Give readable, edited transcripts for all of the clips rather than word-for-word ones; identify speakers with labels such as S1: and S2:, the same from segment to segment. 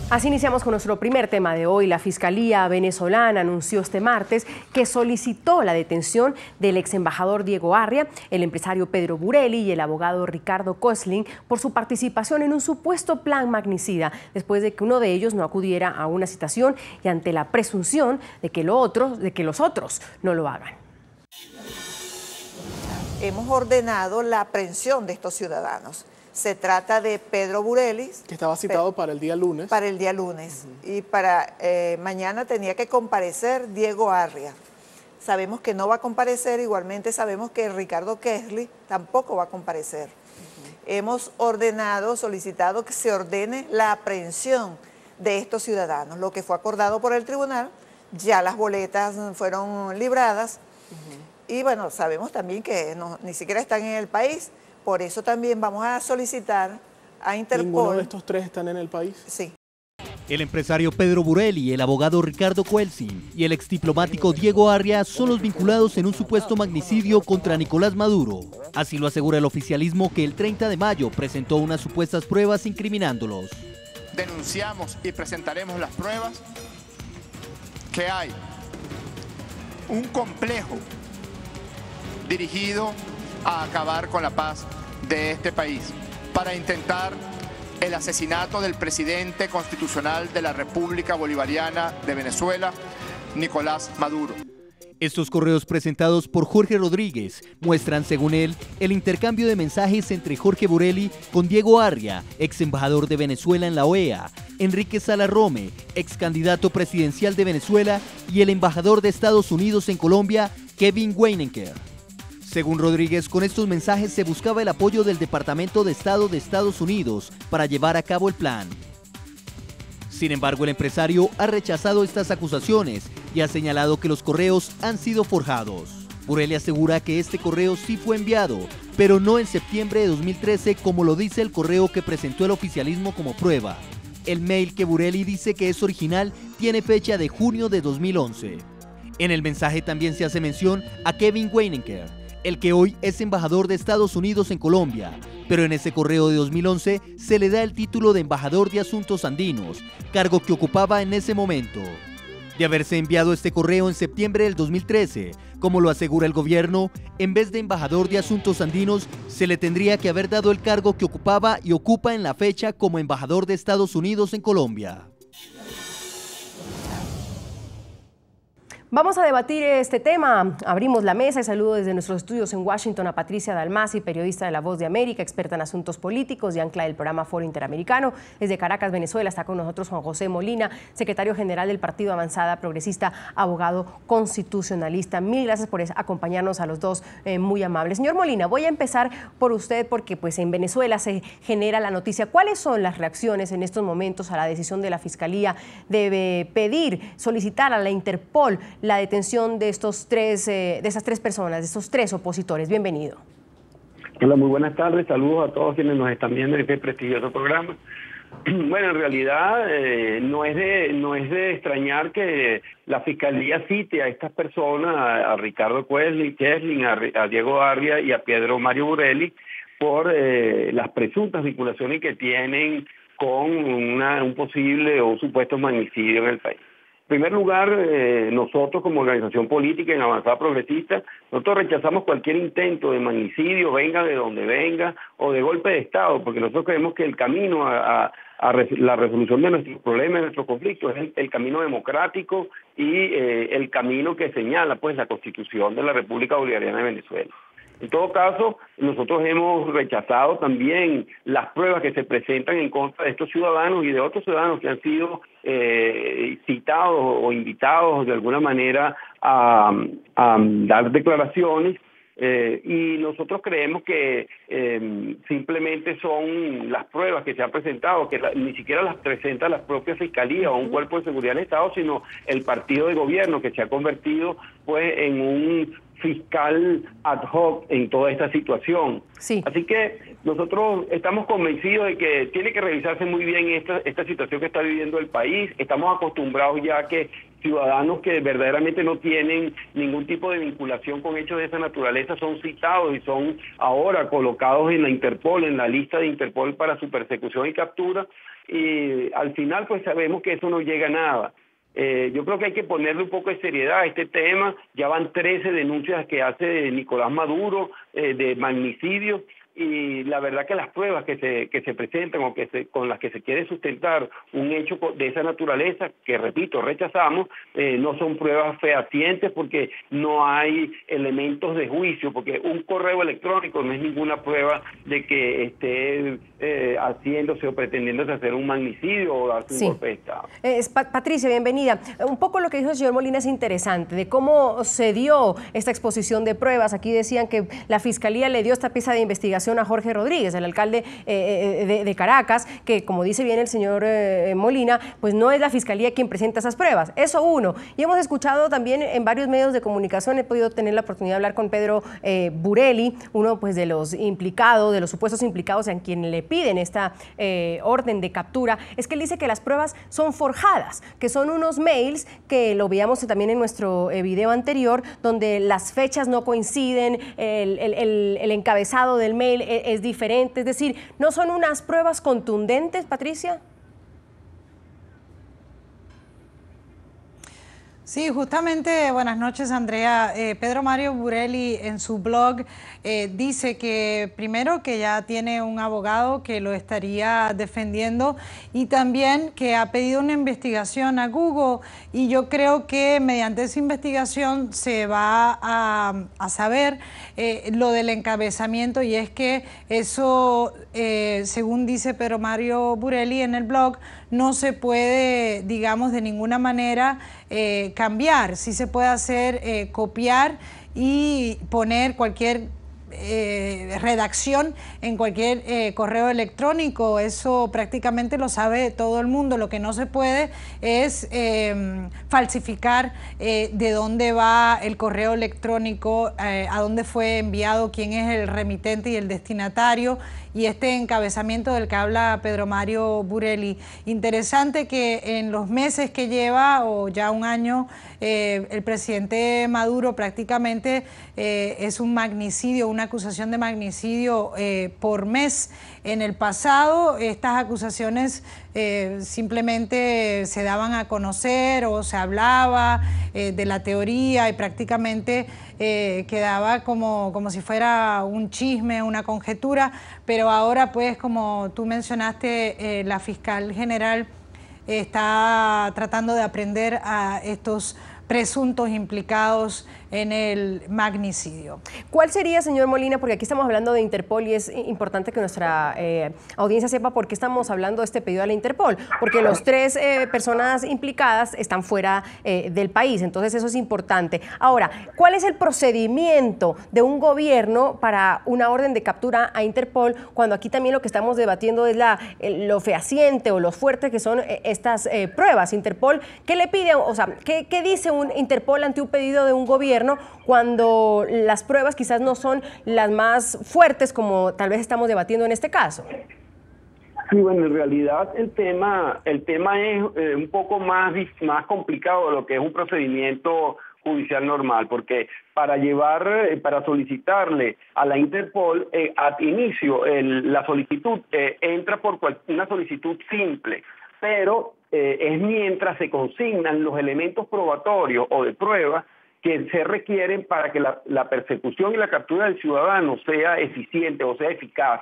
S1: Así iniciamos con nuestro primer tema de hoy. La Fiscalía venezolana anunció este martes que solicitó la detención del ex embajador Diego Arria, el empresario Pedro Burelli y el abogado Ricardo Koestlin por su participación en un supuesto plan magnicida, después de que uno de ellos no acudiera a una citación y ante la presunción de que los otros no lo hagan.
S2: Hemos ordenado la aprehensión de estos ciudadanos. Se trata de Pedro Burelli.
S3: Que estaba citado para el día lunes.
S2: Para el día lunes. Y para mañana tenía que comparecer Diego Arria. Sabemos que no va a comparecer, igualmente sabemos que Ricardo Koestlin tampoco va a comparecer. Hemos solicitado que se ordene la aprehensión de estos ciudadanos. Lo que fue acordado por el tribunal, ya las boletas fueron libradas. Y bueno, sabemos también que ni siquiera están en el país. Por eso también vamos a solicitar a Interpol.
S3: ¿Ninguno de estos tres están en el país?
S2: Sí.
S4: El empresario Pedro Burelli, el abogado Ricardo Koestlin y el exdiplomático Diego Arria son los vinculados en un supuesto magnicidio contra Nicolás Maduro. Así lo asegura el oficialismo, que el 30 de mayo presentó unas supuestas pruebas incriminándolos.
S5: Denunciamos y presentaremos las pruebas que hay un complejo dirigido a acabar con la paz de este país, para intentar el asesinato del presidente constitucional de la República Bolivariana de Venezuela, Nicolás Maduro.
S4: Estos correos presentados por Jorge Rodríguez muestran, según él, el intercambio de mensajes entre Jorge Burelli con Diego Arria, ex embajador de Venezuela en la OEA, Enrique Salarrome, ex candidato presidencial de Venezuela, y el embajador de Estados Unidos en Colombia, Kevin Weinenker. Según Rodríguez, con estos mensajes se buscaba el apoyo del Departamento de Estado de Estados Unidos para llevar a cabo el plan. Sin embargo, el empresario ha rechazado estas acusaciones y ha señalado que los correos han sido forjados. Burelli asegura que este correo sí fue enviado, pero no en septiembre de 2013, como lo dice el correo que presentó el oficialismo como prueba. El mail que Burelli dice que es original tiene fecha de junio de 2011. En el mensaje también se hace mención a Kevin Weinenker, el que hoy es embajador de Estados Unidos en Colombia, pero en ese correo de 2011 se le da el título de embajador de Asuntos Andinos, cargo que ocupaba en ese momento. De haberse enviado este correo en septiembre del 2013, como lo asegura el gobierno, en vez de embajador de Asuntos Andinos, se le tendría que haber dado el cargo que ocupaba y ocupa en la fecha como embajador de Estados Unidos en Colombia.
S1: Vamos a debatir este tema. Abrimos la mesa y saludo desde nuestros estudios en Washington a Patricia Dalmasi, periodista de La Voz de América, experta en asuntos políticos y ancla del programa Foro Interamericano. Desde Caracas, Venezuela, está con nosotros Juan José Molina, secretario general del Partido Avanzada Progresista, abogado constitucionalista. Mil gracias por acompañarnos a los dos, muy amables. Señor Molina, voy a empezar por usted porque pues, en Venezuela se genera la noticia. ¿Cuáles son las reacciones en estos momentos a la decisión de la Fiscalía de solicitar a la Interpol la detención de esas tres personas, de estos tres opositores? Bienvenido.
S6: Hola, muy buenas tardes. Saludos a todos quienes nos están viendo en este prestigioso programa. Bueno, en realidad no es de extrañar que la Fiscalía cite a estas personas, a Ricardo Koestlin, a Diego Arria y a Pedro Mario Burelli, por las presuntas vinculaciones que tienen con un posible o un supuesto magnicidio en el país. En primer lugar, nosotros como organización política en Avanzada Progresista, nosotros rechazamos cualquier intento de magnicidio, venga de donde venga, o de golpe de Estado, porque nosotros creemos que el camino a la resolución de nuestros problemas, de nuestros conflictos, es el camino democrático y el camino que señala pues la Constitución de la República Bolivariana de Venezuela. En todo caso, nosotros hemos rechazado también las pruebas que se presentan en contra de estos ciudadanos y de otros ciudadanos que han sido citados o invitados de alguna manera a dar declaraciones. Y nosotros creemos que simplemente son las pruebas que se han presentado, que ni siquiera las presenta la propia Fiscalía o un cuerpo de seguridad del Estado, sino el partido de gobierno, que se ha convertido pues en un fiscal ad hoc en toda esta situación.
S1: Sí.
S6: Así que nosotros estamos convencidos de que tiene que revisarse muy bien esta situación que está viviendo el país. Estamos acostumbrados ya a que ciudadanos que verdaderamente no tienen ningún tipo de vinculación con hechos de esa naturaleza son citados y son ahora colocados en la Interpol, en la lista de Interpol para su persecución y captura, y al final pues sabemos que eso no llega a nada. Yo creo que hay que ponerle un poco de seriedad a este tema. Ya van 13 denuncias que hace Nicolás Maduro de magnicidio, y la verdad que las pruebas que se presentan o con las que se quiere sustentar un hecho de esa naturaleza, que repito, rechazamos, no son pruebas fehacientes porque no hay elementos de juicio, porque un correo electrónico no es ninguna prueba de que esté haciéndose o pretendiéndose hacer un magnicidio o darse un golpe de Estado.
S1: Patricia, bienvenida. Un poco lo que dijo el señor Molina es interesante, de cómo se dio esta exposición de pruebas. Aquí decían que la Fiscalía le dio esta pieza de investigación a Jorge Rodríguez, el alcalde de Caracas, que como dice bien el señor Molina, pues no es la Fiscalía quien presenta esas pruebas. Eso uno. Y hemos escuchado también en varios medios de comunicación, he podido tener la oportunidad de hablar con Pedro Burelli, uno pues de los implicados, de los supuestos implicados en quien le piden esta orden de captura. Es que él dice que las pruebas son forjadas, que son unos mails que lo veíamos también en nuestro video anterior, donde las fechas no coinciden, el encabezado del mail es diferente, es decir, ¿no son unas pruebas contundentes, Patricia?
S7: Sí, justamente, buenas noches, Andrea. Pedro Mario Burelli en su blog dice que primero que ya tiene un abogado que lo estaría defendiendo y también que ha pedido una investigación a Google, y yo creo que mediante esa investigación se va a saber lo del encabezamiento, y es que eso, según dice Pedro Mario Burelli en el blog, no se puede, digamos, de ninguna manera cambiar. Sí se puede hacer copiar y poner cualquier redacción en cualquier correo electrónico. Eso prácticamente lo sabe todo el mundo. Lo que no se puede es falsificar de dónde va el correo electrónico, a dónde fue enviado, quién es el remitente y el destinatario, y este encabezamiento del que habla Pedro Mario Burelli. Interesante que en los meses que lleva, o ya un año, el presidente Maduro prácticamente es un magnicidio, una acusación de magnicidio por mes. En el pasado estas acusaciones simplemente se daban a conocer o se hablaba de la teoría y prácticamente quedaba como si fuera un chisme, una conjetura, pero ahora pues, como tú mencionaste, la fiscal general está tratando de aprender a estos presuntos implicados en el magnicidio.
S1: ¿Cuál sería, señor Molina, porque aquí estamos hablando de Interpol y es importante que nuestra audiencia sepa por qué estamos hablando de este pedido a la Interpol? Porque los 3 personas implicadas están fuera del país, entonces eso es importante. Ahora, ¿cuál es el procedimiento de un gobierno para una orden de captura a Interpol, cuando aquí también lo que estamos debatiendo es lo fehaciente o lo fuerte que son estas pruebas? Interpol, ¿qué le pide? O sea, ¿qué dice un Interpol ante un pedido de un gobierno cuando las pruebas quizás no son las más fuertes como tal vez estamos debatiendo en este caso?
S6: Sí, bueno, en realidad el tema es un poco más complicado de lo que es un procedimiento judicial normal, porque para solicitarle a la Interpol, al inicio, la solicitud entra por una solicitud simple, pero es mientras se consignan los elementos probatorios o de prueba que se requieren para que la persecución y la captura del ciudadano sea eficiente o sea eficaz.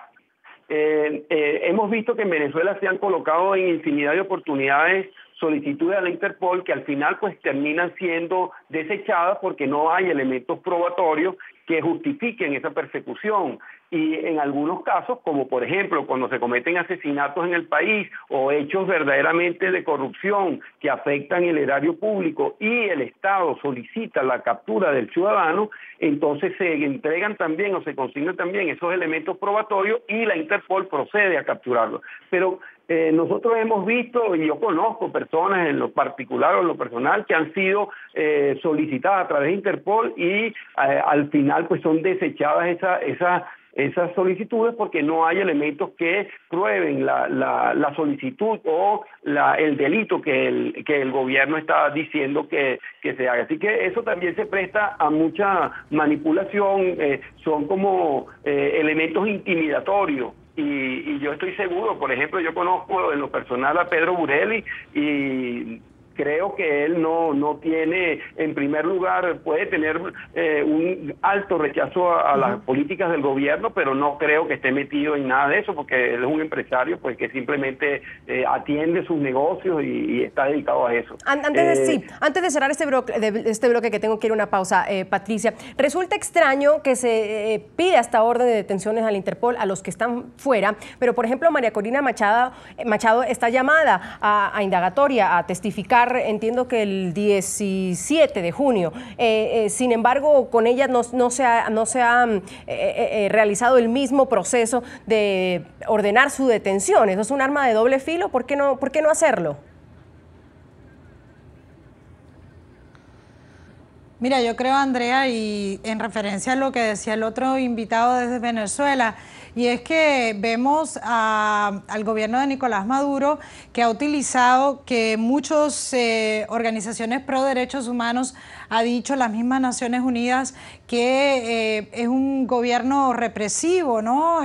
S6: Hemos visto que en Venezuela se han colocado en infinidad de oportunidades solicitudes a la Interpol que al final pues terminan siendo desechadas porque no hay elementos probatorios que justifiquen esa persecución. Y en algunos casos, como por ejemplo cuando se cometen asesinatos en el país o hechos verdaderamente de corrupción que afectan el erario público y el Estado solicita la captura del ciudadano, entonces se entregan también o se consignan también esos elementos probatorios y la Interpol procede a capturarlos. Pero nosotros hemos visto, y yo conozco personas en lo particular o en lo personal, que han sido solicitadas a través de Interpol y al final pues son desechadas esas solicitudes porque no hay elementos que prueben la solicitud o el delito que el gobierno está diciendo que se haga. Así que eso también se presta a mucha manipulación, son como elementos intimidatorios. Y yo estoy seguro, por ejemplo, yo conozco en lo personal a Pedro Burelli y creo que él no tiene, en primer lugar, puede tener un alto rechazo a las políticas del gobierno, pero no creo que esté metido en nada de eso, porque él es un empresario pues que simplemente atiende sus negocios y está dedicado a eso.
S1: Antes de cerrar este bloque que tengo que ir a una pausa, Patricia, resulta extraño que se pide hasta orden de detenciones al Interpol a los que están fuera, pero por ejemplo María Corina Machado está llamada a indagatoria, a testificar, entiendo que el 17 de junio. Sin embargo, con ella no se ha realizado el mismo proceso de ordenar su detención. ¿Eso es un arma de doble filo? ¿Por qué no hacerlo?
S7: Mira, yo creo, Andrea, y en referencia a lo que decía el otro invitado desde Venezuela, y es que vemos al gobierno de Nicolás Maduro que ha utilizado que muchas organizaciones pro derechos humanos ha dicho, las mismas Naciones Unidas, que es un gobierno represivo, ¿no?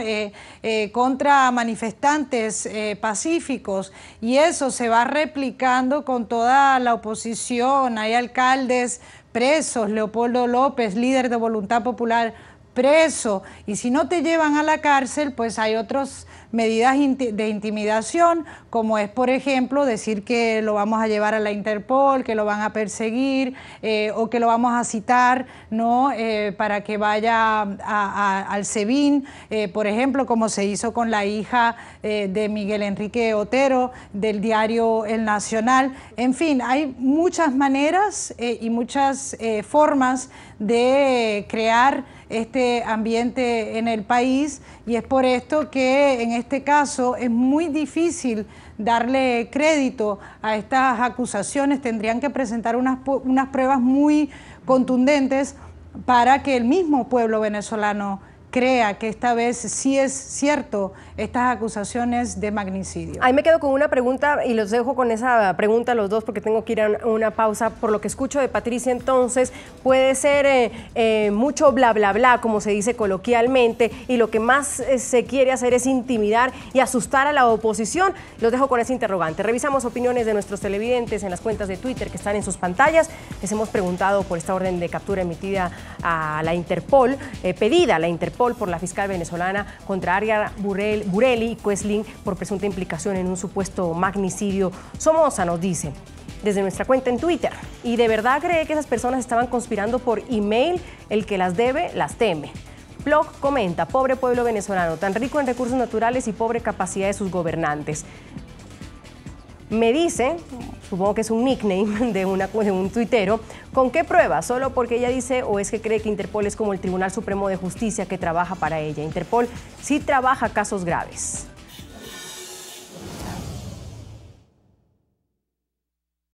S7: Contra manifestantes pacíficos, y eso se va replicando con toda la oposición. Hay alcaldes presos, Leopoldo López, líder de Voluntad Popular, preso, y si no te llevan a la cárcel, pues hay otras medidas de intimidación, como es, por ejemplo, decir que lo vamos a llevar a la Interpol, que lo van a perseguir o que lo vamos a citar, ¿no? Para que vaya al SEBIN, por ejemplo, como se hizo con la hija de Miguel Enrique Otero, del diario El Nacional. En fin, hay muchas maneras y muchas formas de crear este ambiente en el país, y es por esto que en este caso es muy difícil darle crédito a estas acusaciones. Tendrían que presentar unas pruebas muy contundentes para que el mismo pueblo venezolano crea que esta vez sí es cierto estas acusaciones de magnicidio.
S1: Ahí me quedo con una pregunta y los dejo con esa pregunta los dos porque tengo que ir a una pausa. Por lo que escucho de Patricia, entonces puede ser mucho bla bla bla, como se dice coloquialmente, y lo que más se quiere hacer es intimidar y asustar a la oposición. Los dejo con ese interrogante. Revisamos opiniones de nuestros televidentes en las cuentas de Twitter que están en sus pantallas. Les hemos preguntado por esta orden de captura emitida a la Interpol, pedida a la Interpol por la fiscal venezolana contra Aria Burelli y Queslin por presunta implicación en un supuesto magnicidio. Somoza nos dice desde nuestra cuenta en Twitter: ¿y de verdad cree que esas personas estaban conspirando por email? El que las debe, las teme. Blog comenta: pobre pueblo venezolano, tan rico en recursos naturales y pobre capacidad de sus gobernantes. Me dice, supongo que es un nickname de un tuitero, ¿con qué prueba? ¿Solo porque ella dice o es que cree que Interpol es como el Tribunal Supremo de Justicia que trabaja para ella? Interpol sí trabaja casos graves.